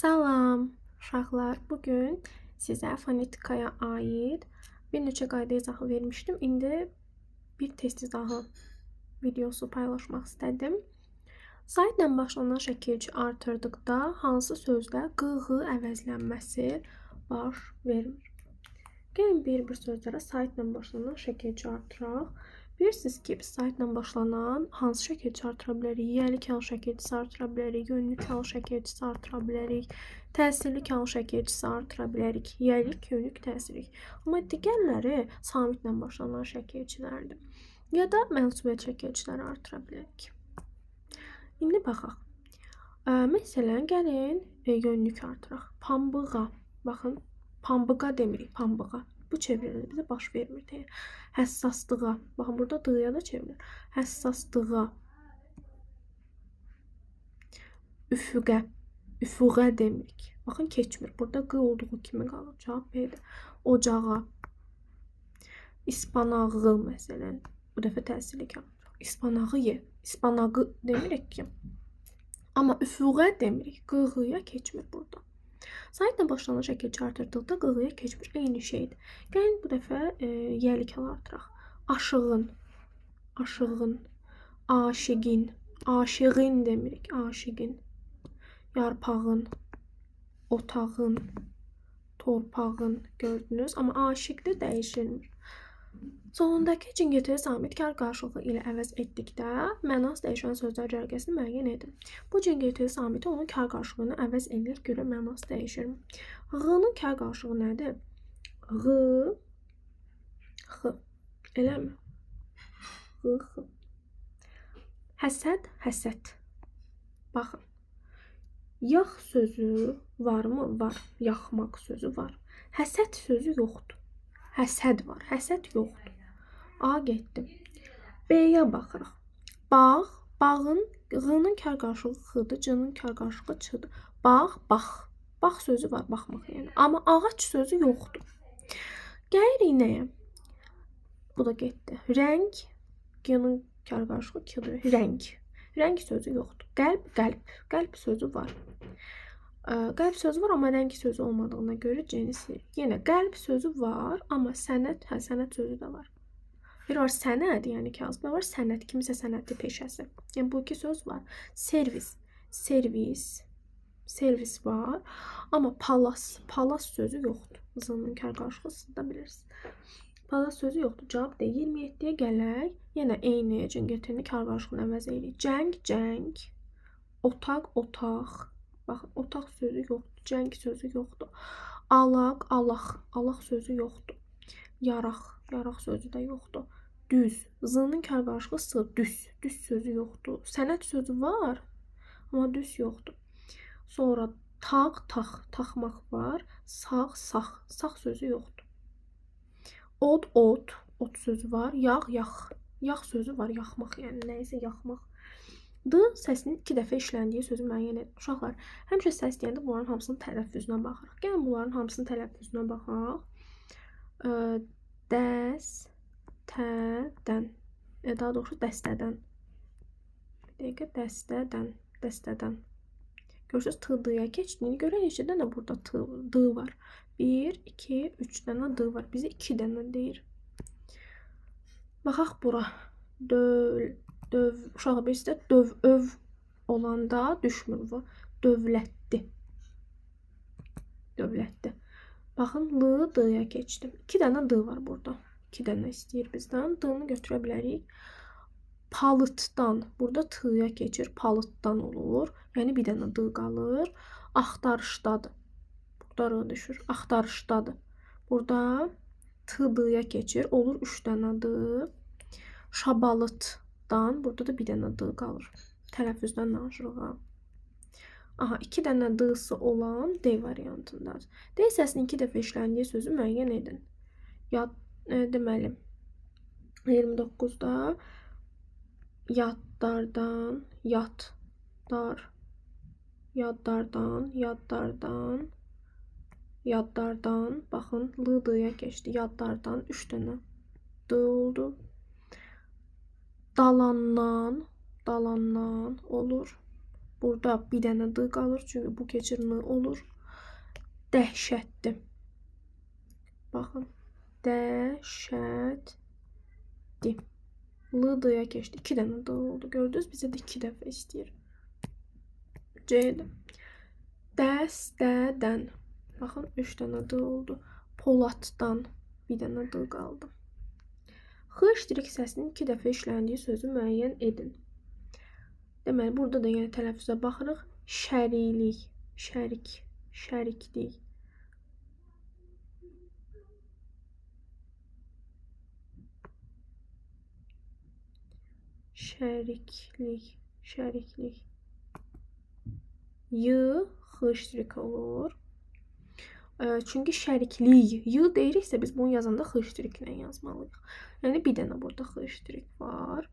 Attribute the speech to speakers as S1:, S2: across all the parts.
S1: Salam uşaqlar. Bugün sizə fonetikaya aid bir neçə qayda izahı vermişdim. İndi bir test izahı videosu paylaşmaq istədim. Saitlə başlanan şəkilçi artırdıqda hansı sözdə q-ğı əvəzlənməsi baş vermir? Gəlin bir sözlərə saitlə başlanan şəkilçi artıraq. Bilirsiniz ki, biz saitlə başlanan hansı şəkilçi artıra bilərik? Yiyəlik hal şəkilçisi artıra bilərik, yönlük hal şəkilçisi artıra bilərik, təsirlik hal şəkilçisi artıra bilərik, yiyəlik, yönlük, təsirlik. Amma digərləri samitlə başlanan şəkilçilərdir. Ya da mənsubiyyət şəkilçiləri artıra bilərik. İndi baxaq. Məsələn, gəlin yönlük artıraq. Pambığa. Baxın, pambığa demirik, pambığa. Bu çevrilir, bizə baş vermir deyir. Həssaslığa. Baxın, burada d-ya da çevrilir. Həssaslığa. Üfüqə. Üfüqə demirik. Baxın, keçmir. Burada q olduğu kimi qalır. Cavab B-dir. Ocağa. İspanağı məsələn. Bu dəfə təsirlik alır. İspanağı ye. İspanağı demirik ki. Amma üfüqə demirik. Q-ya keçmir burada. Saitlə başlanan şəkilçi artırdıqda q-ya keçmir. Eyni şeydir. Gəlin bu dəfə yiyəlik hal artıraq. Aşığın. Aşığın. Aşiqin. Aşiqin demirik. Aşiqin. Yarpağın. Otağın. Torpağın. Gördünüz. Amma aşiqdir, dəyişilmir. Sonundakı cingöteli samit kar qarşılığı ilə əvəz etdikdə mənas dəyişən sözlər cərgəsini müəyyən edin. Bu cingöteli samiti onun kar qarşılığını əvəz edilir, görə mənas dəyişir. Ğ-nın kar qarşılığı nədir? Ğ, x. Eləmi? Ğ, x. Həsəd, həsəd. Baxın. Yax sözü varmı? Var. Yaxmaq sözü var. Həsəd sözü yoxdur. Həsəd var. Həsəd yoxdur. A getdim. B-yə baxırıq. Bağ, bağın, ğ-nın kar qarşılığı x-dır, c-nın kar qarşılığı ç-dır. Bağ, bax. Bax sözü var, baxmaq yəni. Amma ağac sözü yoxdur. Gəlirik nəyə? Bu da getdi. Rəng, g-nın kar qarşılığı k-dır. Rəng. Rəng sözü yoxdur. Qəlb, qəlb. Qəlb sözü var. Qəlb sözü var, amma rəng sözü olmadığına görə c-ni silir. Yenə qəlb sözü var, amma sənət, sənət sözü də var. Bir var sənət, yəni kasıb, var sənət, kimisə sənətli peşəsi. Yəni bu iki söz var. Servis, servis, servis var, amma palas, palas sözü yoxdur. Z-nın kar qarşılığı siz də bilirsiniz. Palas sözü yoxdur. Cavab D. 27-yə gələk. Yenə eyni cingöteni kar qarşılığını əvəz edirik. Cəng, cəng. Otaq, otaq. Baxın, otaq sözü yoxdur. Cəng sözü yoxdur. Alaq, alaq. Alaq sözü yoxdur. Yaraq, yaraq sözü də yoxdur. Düz. Z-nın kar qarşılığı s. Düz. Düz sözü yoxdur. Sənət sözü var, amma düz yoxdur. Sonra tağ, tax. Taxmaq var. Sağ, sax. Sağ sözü yoxdur. Od, ot. Ot sözü var. Yağ, yax. Yağ sözü var. Yaxmaq, yəni nəyisə yaxmaq. D səsinin 2 dəfə işləndiyi sözü müəyyən edin. Uşaqlar, həmişə səs deyəndə bunların hamısının tələffüzünə baxırıq. Gəlin bunların hamısının tələffüzünə baxaq. Dəstədən. Daha doğrusu dəstədən. Bir dəqiqə, dəstədən. Dəstədən. Görürsünüz, t-dıya keçdiyini görə neçə dənə burada d var. 1, 2, 3 dənə d var. Bizə 2 dənə deyir. Baxaq bura. Uşağı birisi də öv olanda düşmür bu. Dövlətli. Dövlətli. Baxın, l, d-ya keçdim. 2 dənə d var burada. 2 dənə istəyir bizdən. D-nı götürə bilərik. Palıtdan. Burada t-ya keçir. Palıtdan olur. Yəni bir dənə d qalır. Axtarışdadır. Burada r düşür. Axtarışdadır. Burada t-dıya keçir. Olur 3 dənə d. Şabalıtdan. Burada da bir dənə d qalır. Tələffüzdən danışırıq. Aha, 2 dənə d-sı olan D variantındadır. D səsinin 2 dəfə işləndiyi sözü müəyyən edin. Deməli, 29-da yaddardan, yadlar, yaddardan, yaddardan, yaddardan, baxın, l-dıya keçdi. Yaddardan 3 dənə d oldu. Dalandan, dalandan olur. Burada bir dənə d qalır. Çünki bu keçir n olur. Dəhşətli. Baxın. Dəhşətli. L d-ya keçdi. 2 dənə d oldu. Gördünüz? Bizə də 2 dəfə istəyir. C-dir. Dəstədən. Baxın 3 dənə d oldu. Poladdan bir dənə d qaldı. X səsinin 2 dəfə işləndiyi sözü müəyyən edin. Deməli, burada da yenə tələffüzə baxırıq. Şəriklik, şəriklik. Şəriklik. Y, X olur. Çünki şəriklik y deyiriksə biz bunu yazanda X ilə yazmalıyıq. Yəni bir dənə burada X var.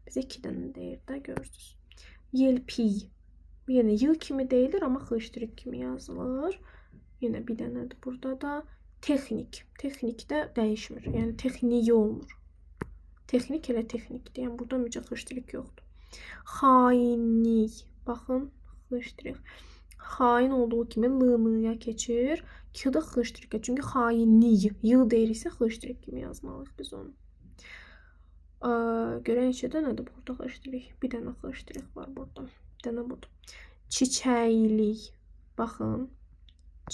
S1: Bizə 2 dənə deyir də, görürsünüz. Yelpiy. Yenə y kimi deyilir, amma X kimi yazılır. Yenə bir dənədir burada da. Texnik. Texnik də dəyişmir. Yəni texniyi olmur. Texnik elə texnikdir. Yəni burada mücə X yoxdur. Xainlik. Baxın X. Xain olduğu kimi l-n-ya keçir. Q-da X. Çünki xainlik. Y deyiriksə X kimi yazmalıyıq biz onu. Görən neçə dənədir burada X. Bir dənə X var burada. Bir dənə budur. Çiçəklik. Baxın.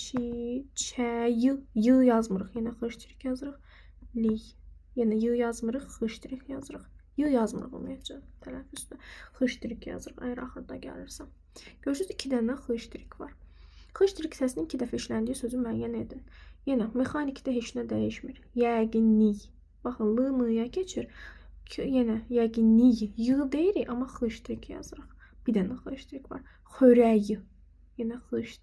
S1: Çiçəyi. Y yazmırıq. Yenə X yazırıq. Lik. Yenə y yazmırıq. X yazırıq. Y yazmırıq ümumiyyətcə tələffüzdə. X yazırıq. Əgər axırda gəlirsə. Görürsünüz 2 dənə X var. X səsinin 2 dəfə işləndiyi sözü müəyyən edin. Yenə mexanikdə heç nə dəyişmir. Yəqinlik. Baxın l-n-ya keçir. Yenə yəqinlik y deyirik, amma X yazırıq. Bir dənə X var. Xörək. Yenə X.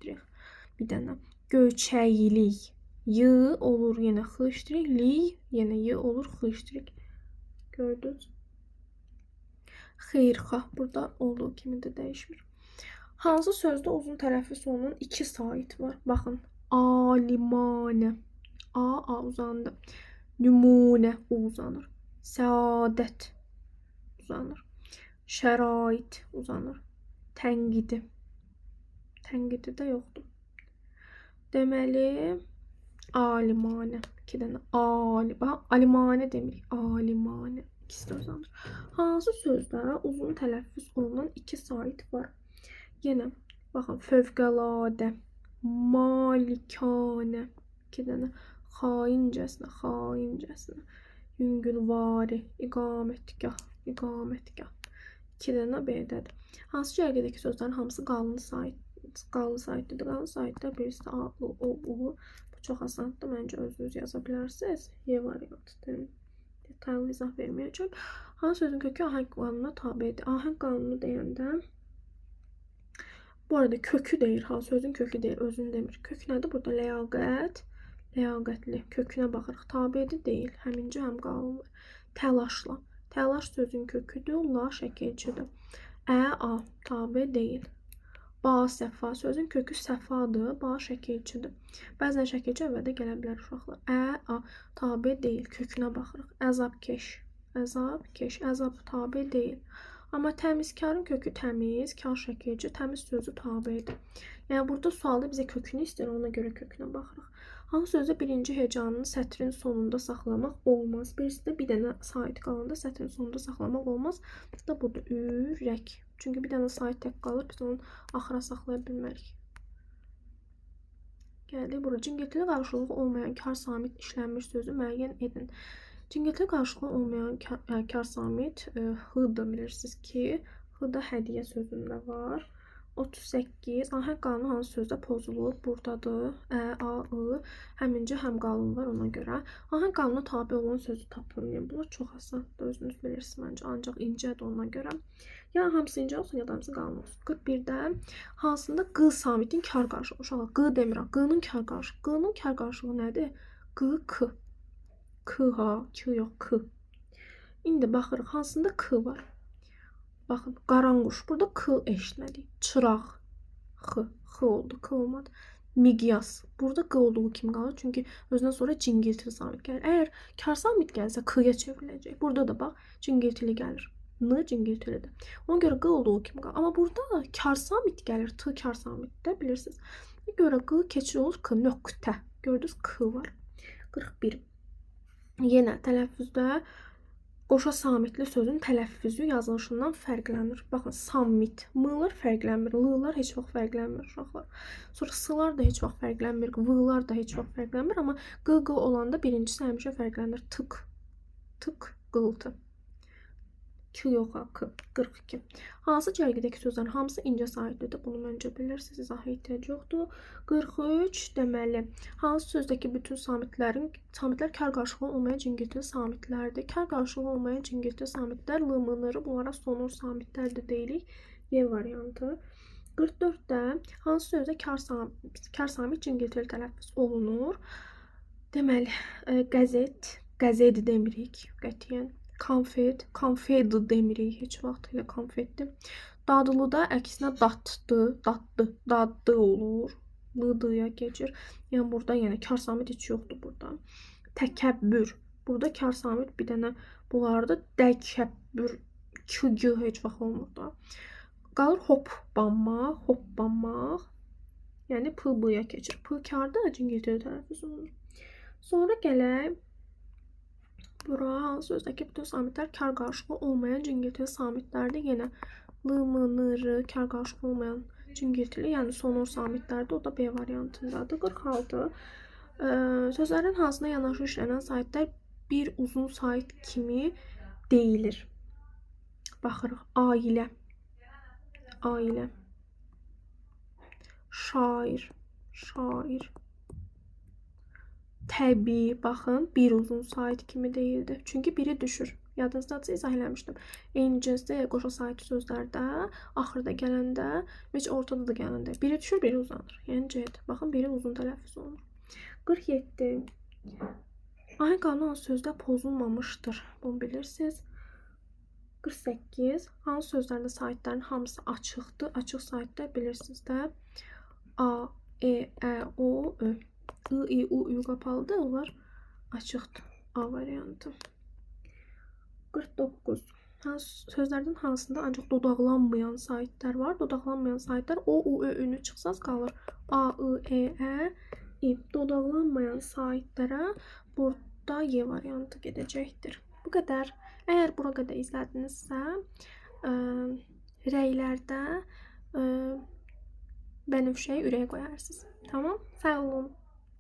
S1: Bir dənə. Göçəklik. Y olur yenə X. Lik. Yenə y olur X. Gördünüz? Xeyirxah. Burada olduğu kimi də dəyişmir. Hansı sözdə uzun tələffüz olunan 2 sait var? Baxın. Alimanə. A uzandı. Nümunə uzanır. Səadət uzanır. Şərait uzanır. Tənqidi. Tənqidi də yoxdur. Deməli, alimanə. 2 dənə ali. Bax, alimanə demirik. Alimanə. İkisi də uzanır. Hansı sözdə uzun tələffüz olunan 2 sait var? Yenə, baxın, fövqəladə. Malikanə. 2 dənə. Xaincəsinə. Yüngülvari. İqamətgah. 2 dənə B-dədir. Hansı cərgədəki sözlərin hamısı qalın saitdir. Qalın saitdə birisi A, O, U. Bu çox asandır. Məncə özünüz yaza bilərsiniz. Y variantdır. Detallı izah verməyəcəm. Hansı sözün kökü ahəng qanununa tabidir? Ahəng qanunu deyəndə bu arada kökü deyir. Sözün kökü deyir. Özünü demir. Kök nədir? Burada ləyaqət. Ləyaqətli. Kökünə baxırıq. Tabidir deyil. Həmincə həm qalın. Təlaşla. Təlaş sözün köküdür. La şəkilçidir. Ə-a. Tabi deyil. Ba-səfa. Sözün kökü səfadır. Ba şəkilçidir. Bəzən şəkilçi əvvəldə gələ bilər uşaqlar. Ə-a. Tabi deyil. Kökünə baxırıq. Əzabkeş. Əzab tabi deyil. Amma təmizkarın kökü təmiz. Kar şəkilçi. Təmiz sözü tabidir. Yəni burada sualda bizə kökünü istəyir. Ona görə kökünə baxırıq. Hansı sözdə birinci hecanını sətrin sonunda saxlamaq olmaz? Birisi də bir dənə sait qalanda sətrin sonunda saxlamaq olmaz. Bu da budur. Ürək. Çünki bir dənə sait tək qalır. Biz onu axıra saxlaya bilmərik. Gəldik bura. Cingiltili qarşılığı olmayan kar samit işlənmiş sözü müəyyən edin. Cingiltili qarşılığı olmayan kar samit h-dır, bilirsiniz ki. H-da hədiyyə sözündə var. 38. Ahəng qanunu hansı sözdə pozulur? Buradadır. Ə-a-ı. Həmincə həm qalın var ona görə. Ahəng qanuna tabi olan sözü tapın. Yəni, bunlar çox asandır. Özünüz bilirsiniz məncə. Ancaq incədir ona görə. Ya hamısı incə olsun, ya da hamısı qalın olsun. 41-də hansında q samitin kar qarşılığı. Uşaqlar, q demirəm. Q-nın kar qarşılığı. Q-nın kar qarşılığı nədir? Q, k. K, ha. Q yox, k. İndi baxırıq. Hansında k var? Baxın, qaranquş. Burada k eşitmədik. Çıraq. X oldu. K olmadı. Miqyas. Burada q olduğu kimi qalır. Çünki özündən sonra cingiltili samit gəlir. Əgər kar samit gəlsə k-ya çevriləcək. Burada da bax, cingiltili gəlir. N cingiltilidir. Ona görə Q olduğu kimi qalır. Amma burada kar samit gəlir. T kar samitdə bilirsiniz. Ona görə Q keçir olur K nöqtə. Gördünüz K var. 41. Yenə tələffüzdə qoşa samitli sözün tələffüzü yazılışından fərqlənir. Baxın, samit, m-lar fərqlənmir, l-lar heç vaxt fərqlənmir uşaqlar. Sonra s-lar da heç vaxt fərqlənmir, v-lar da heç vaxt fərqlənmir, amma q olanda birincisi həmişə fərqlənir. Tık, tık, qıltı. Q yox, K. 42. Hansı cərgidəki sözlərin hamısı incə saitlidir? Bunu məncə bilirsiniz, izah ehtiyac yoxdur. 43. Deməli, hansı sözdəki bütün samitlər kar qarşılığı olmayan cingiltili samitlərdir? Kar qarşılığı olmayan cingiltili samitlər l-mınırı, bunlara sonur samitlər də deyirik. Y variantı. 44-də hansı sözdə kar samit cingiltili tələffüz olunur? Deməli, qəzet, qəzet demirik qətiyyən. Konfet, konfet demirik heç vaxt, elə konfetdir. Dadlıda əksinə datdı, daddı, daddı olur. L-dıya keçir. Yəni burada yenə kar samit heç yoxdur burada. Təkəbbür. Burada kar samit bir dənə bunlarda dəkəbbür, k-g heç vaxt olmur da. Qalır hoppanmaq, hoppanmaq. Yəni p-b-ya keçir. P karda cingiltili tələffüz olunur. Sonra gələk bura hansı sözdəki bütün samitlər kar qarşılığı olmayan cingiltili samitlərdir. Yenə l, m, n, r kar qarşılığı olmayan cingiltili, yəni sonur samitlərdir. O da B variantındadır. 46. Sözlərin hansına yanaşı işlənən saitlər bir uzun sait kimi deyilir. Baxırıq. Ailə, ailə. Şair, şair. Təbii, baxın, bir uzun sait kimi deyildi. Çünki biri düşür. Yadınızda izah eləmişdim. Eyni cinsdə qoşa saitli sözlərdə axırda gələndə, heç ortada da gələndə biri düşür, biri uzanır. Yəni C-dir. Baxın, biri uzun tələffüz olunur. 47. Ahəng qanunan sözdə pozulmamışdır. Bunu bilirsiniz. 48. Hansı sözlərdə saitlərin hamısı açıqdır? Açıq saitlər bilirsiniz də. A, E, Ə, O, Ö. I, I, U, Ü qapalıdır. Onlar açıqdır. A variantı. 49. Sözlərdən hansında ancaq dodaqlanmayan saitlər var? Dodaqlanmayan saitlər O, U, Ö, Ü-nü çıxsaz qalır. A, I, E, Ə, İ. Dodaqlanmayan saitlərə burada Y variantı gedəcəkdir. Bu qədər. Əgər bura qədər izlədinizsə, rəylərdə bənövşəyi ürəyə qoyarsınız. Tamam? Sağ olun.